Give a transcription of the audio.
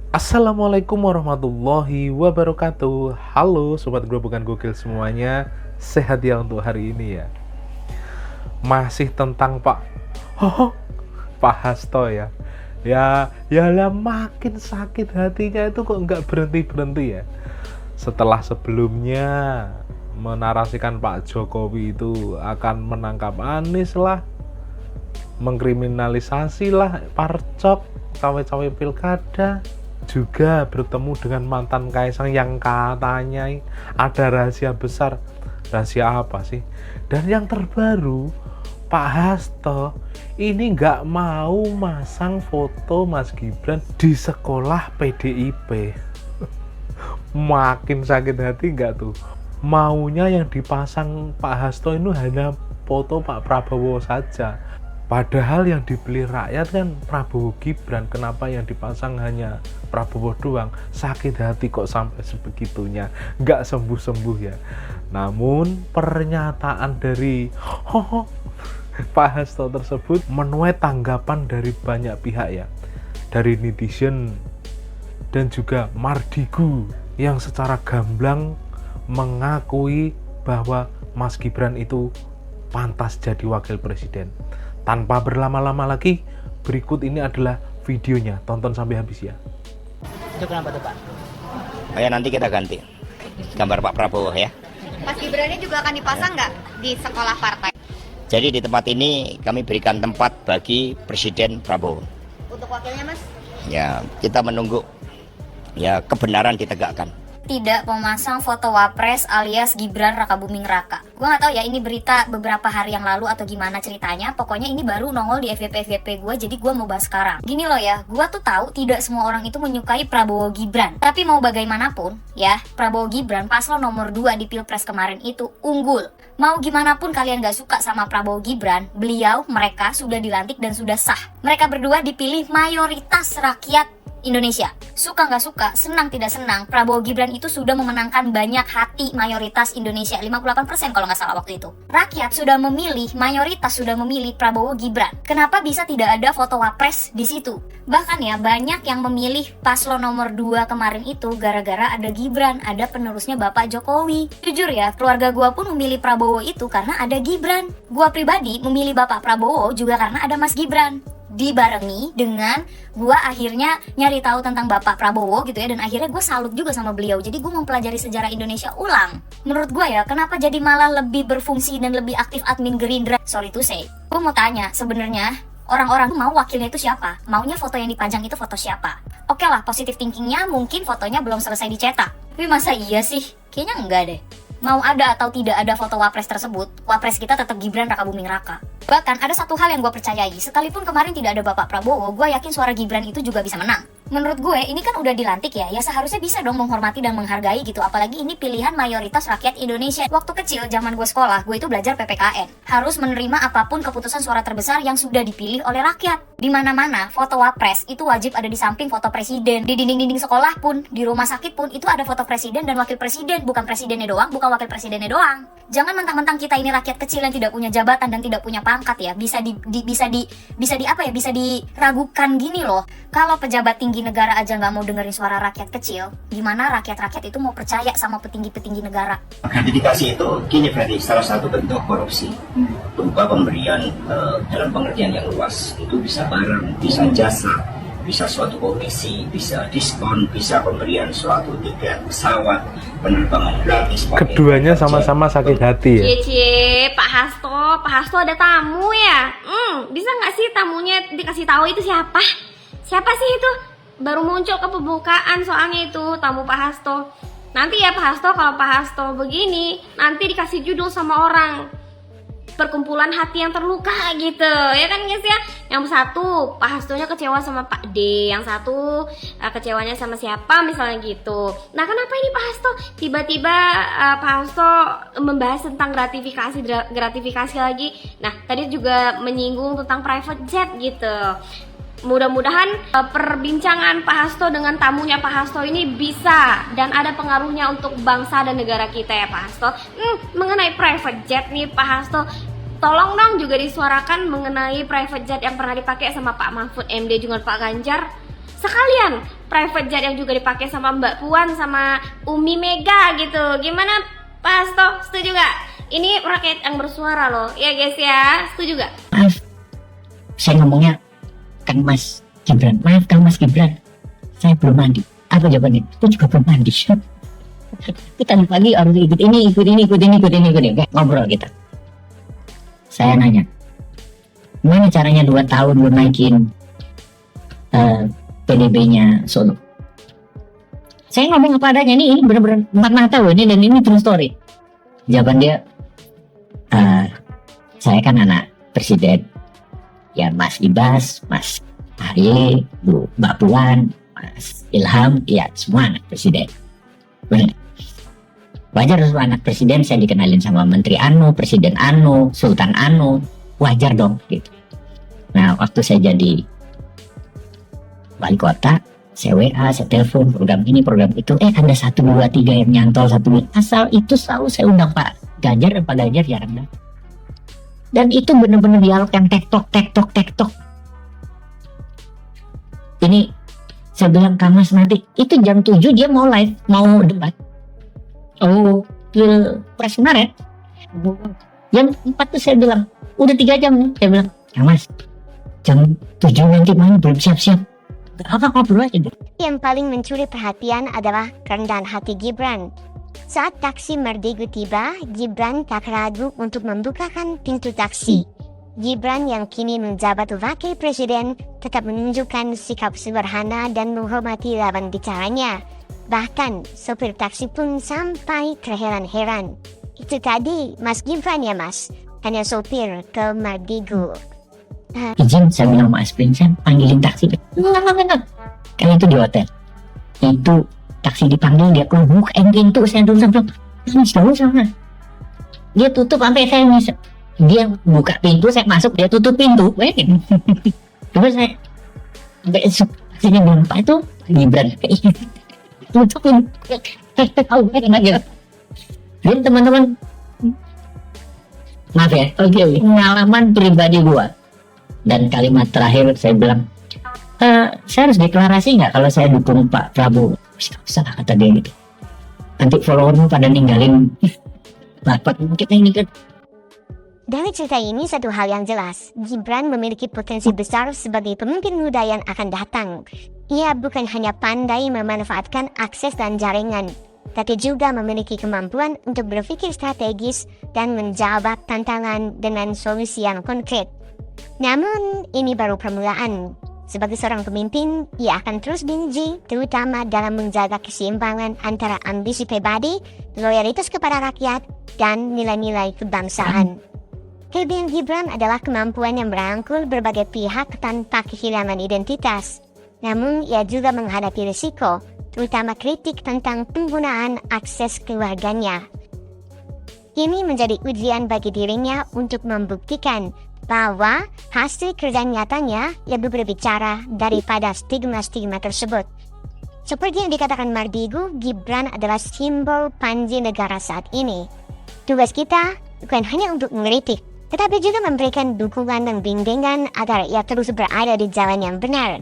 Assalamualaikum warahmatullahi wabarakatuh. Halo sobat Grobogan Gokil semuanya. Sehat ya untuk hari ini ya. Masih tentang Pak Hasto ya. Ya lah, makin sakit hatinya itu kok nggak berhenti-berhenti ya. Setelah sebelumnya menarasikan Pak Jokowi itu akan menangkap Anies lah, mengkriminalisasi lah parcok, cawe-cawe pilkada, juga bertemu dengan mantan Kaisang yang katanya ada rahasia besar. Rahasia apa sih? Dan yang terbaru, Pak Hasto ini nggak mau masang foto Mas Gibran di sekolah PDIP. Makin sakit hati nggak tuh? Maunya yang dipasang Pak Hasto itu hanya foto Pak Prabowo saja. Padahal yang dibeli rakyat kan Prabowo Gibran. Kenapa yang dipasang hanya Prabowo doang? Sakit hati kok sampai sebegitunya. Nggak sembuh-sembuh ya. Namun pernyataan dari Pak Hasto tersebut menuai tanggapan dari banyak pihak ya. Dari netizen dan juga Mardigu yang secara gamblang mengakui bahwa Mas Gibran itu pantas jadi wakil presiden. Tanpa berlama-lama lagi, berikut ini adalah videonya. Tonton sampai habis ya. Itu kenapa tuh Pak? Ya nanti kita ganti gambar Pak Prabowo ya. Mas Gibrannya juga akan dipasang nggak di sekolah partai? Jadi di tempat ini kami berikan tempat bagi Presiden Prabowo. Untuk wakilnya Mas? Ya kita menunggu ya kebenaran ditegakkan. Tidak memasang foto wapres alias Gibran Rakabuming Raka. Gue nggak tahu ya ini berita beberapa hari yang lalu atau gimana ceritanya. Pokoknya ini baru nongol di FYP gue, jadi gue mau bahas sekarang. Gini loh ya, gue tuh tahu tidak semua orang itu menyukai Prabowo Gibran. Tapi mau bagaimanapun ya, Prabowo Gibran paslon nomor 2 di Pilpres kemarin itu unggul. Mau gimana pun kalian gak suka sama Prabowo Gibran, mereka sudah dilantik dan sudah sah. Mereka berdua dipilih mayoritas rakyat Indonesia. Suka nggak suka, senang tidak senang, Prabowo Gibran itu sudah memenangkan banyak hati mayoritas Indonesia, 58% kalau nggak salah waktu itu. Rakyat sudah memilih, mayoritas sudah memilih Prabowo Gibran. Kenapa bisa tidak ada foto wapres di situ? Bahkan ya, banyak yang memilih paslon nomor 2 kemarin itu gara-gara ada Gibran, ada penerusnya Bapak Jokowi. Jujur ya, keluarga gua pun memilih Prabowo itu karena ada Gibran. Gua pribadi memilih Bapak Prabowo juga karena ada Mas Gibran. Dibarengi dengan gue akhirnya nyari tahu tentang Bapak Prabowo gitu ya, dan akhirnya gue salut juga sama beliau. Jadi gue mempelajari sejarah Indonesia ulang. Menurut gue ya, kenapa jadi malah lebih berfungsi dan lebih aktif admin Gerindra? Sorry to say. Gue mau tanya, sebenarnya orang-orang mau wakilnya itu siapa? Maunya foto yang dipajang itu foto siapa? Oke lah, positive thinkingnya mungkin fotonya belum selesai dicetak. Tapi masa iya sih? Kayaknya enggak deh. Mau ada atau tidak ada foto wapres tersebut, wapres kita tetap Gibran Rakabuming Raka. Bahkan ada satu hal yang gue percayai, sekalipun kemarin tidak ada Bapak Prabowo, gue yakin suara Gibran itu juga bisa menang. Menurut gue, ini kan udah dilantik ya seharusnya bisa dong menghormati dan menghargai gitu. Apalagi ini pilihan mayoritas rakyat Indonesia. Waktu kecil, zaman gue sekolah, gue itu belajar PPKN. Harus menerima apapun keputusan suara terbesar yang sudah dipilih oleh rakyat. Di mana-mana, foto wapres itu wajib ada di samping foto presiden. Di dinding-dinding sekolah pun, di rumah sakit pun, itu ada foto presiden dan wakil presiden. Bukan presidennya doang, bukan wakil presidennya doang. Jangan mentang-mentang kita ini rakyat kecil yang tidak punya jabatan dan tidak punya pangkat ya, bisa diragukan gini loh. Kalau pejabat tinggi negara aja nggak mau dengerin suara rakyat kecil, gimana rakyat-rakyat itu mau percaya sama petinggi-petinggi negara? Gratifikasi itu gini Ferry, salah satu bentuk korupsi berupa pemberian dalam pengertian yang luas. Itu bisa barang, bisa jasa, bisa suatu komisi, bisa diskon, bisa pemberian suatu tiket pesawat, penerbangan gratis. Keduanya sama-sama sakit hati ya. Cie, Pak Hasto ada tamu ya? Bisa nggak sih tamunya dikasih tahu itu siapa? Siapa sih itu? Baru muncul ke pembukaan soalnya itu tamu Pak Hasto. Nanti ya Pak Hasto, kalau Pak Hasto begini, nanti dikasih judul sama orang, perkumpulan hati yang terluka gitu, ya kan guys ya. Yang satu Pak Hastonya kecewa sama Pak D, yang satu kecewanya sama siapa misalnya gitu. Nah kenapa ini Pak Hasto tiba-tiba Pak Hasto membahas tentang gratifikasi lagi. Nah tadi juga menyinggung tentang private jet gitu. Mudah-mudahan perbincangan Pak Hasto dengan tamunya Pak Hasto ini bisa dan ada pengaruhnya untuk bangsa dan negara kita ya Pak Hasto. Mengenai private jet nih Pak Hasto, tolong dong juga disuarakan mengenai private jet yang pernah dipakai sama Pak Mahfud MD juga Pak Ganjar. Sekalian private jet yang juga dipakai sama Mbak Puan sama Umi Mega gitu. Gimana Pak Hasto, setuju gak? Ini rakyat yang bersuara loh, ya guys ya, setuju gak? Maaf, saya ngomongnya Kang Mas Gibran. Maaf Kang Mas Gibran, saya belum mandi. Apa jawabannya? Aku juga belum mandi. Kita pagi harus ikut ini. Oke, ngobrol kita. Saya nanya, gimana caranya 2 tahun lu naikin PDB-nya Solo? Saya ngomong apa adanya, ini benar-benar 4 mata loh ini, dan ini true story. Jawaban dia, saya kan anak presiden. Ya Mas Ibas, Mas Ahy, Mbak Puan, Mas Ilham, ya semua anak presiden. Benar. Wajar semua anak presiden saya dikenalin sama Menteri Anu, Presiden Anu, Sultan Anu. Wajar dong gitu. Nah waktu saya jadi wali kota, saya WA, saya telepon program ini, program itu. Ada 1, 2, 3 yang nyantol 1. Asal itu selalu saya undang Pak Ganjar, dan Pak Ganjar jarang datang. Dan itu benar-benar dialog yang tektok. Ini saya bilang Kang Mas nanti itu jam 7 dia mau live, mau debat. Oh, Pilpres kemarin. Jam 4 tuh saya bilang, udah 3 jam nih. Saya bilang, Kang Mas, jam 7 nanti malam belum siap-siap. Gak apa ngobrol aja deh. Yang paling mencuri perhatian adalah kerendahan hati Gibran. Saat taksi Mardigu tiba, Gibran tak ragu untuk membukakan pintu taksi. Gibran yang kini menjabat wakil presiden tetap menunjukkan sikap sederhana dan menghormati lawan bicaranya. Bahkan sopir taksi pun sampai terheran-heran. Itu tadi Mas Gibran ya Mas, hanya sopir ke Mardigu. Izin, saya bilang Mas Prin, saya panggilin taksi. Enggak. Kan itu di hotel. Itu taksi dipanggil, dia keluar bukain pintu, saya tutup. Nangis dulu sama. Dia tutup sampai saya misal. Dia buka pintu, saya masuk, dia tutup pintu. Terus saya besok taksinya bilang, Pak itu Gibran. Tutupin. Tahu kan aja. Dan teman-teman, maaf ya, pengalaman pribadi gua. Dan kalimat terakhir saya bilang, saya harus deklarasi nggak kalau saya dukung Pak Prabowo? Bisa kata dia gitu. Nanti followermu pada ninggalin bapak kita ini kan. Dari cerita ini satu hal yang jelas, Gibran memiliki potensi besar sebagai pemimpin muda yang akan datang. Ia bukan hanya pandai memanfaatkan akses dan jaringan, tapi juga memiliki kemampuan untuk berpikir strategis dan menjawab tantangan dengan solusi yang konkret. Namun, ini baru permulaan. Sebagai seorang pemimpin, ia akan terus diuji, terutama dalam menjaga keseimbangan antara ambisi pribadi, loyalitas kepada rakyat, dan nilai-nilai kebangsaan. Kelebihan Gibran adalah kemampuan yang merangkul berbagai pihak tanpa kehilangan identitas. Namun, ia juga menghadapi risiko, terutama kritik tentang penggunaan akses keluarganya. Ini menjadi ujian bagi dirinya untuk membuktikan bahwa hasil kerja nyatanya lebih berbicara daripada stigma-stigma tersebut. Seperti yang dikatakan Mardigu, Gibran adalah simbol Panji negara saat ini. Tugas kita bukan hanya untuk mengkritik, tetapi juga memberikan dukungan dan bimbingan agar ia terus berada di jalan yang benar.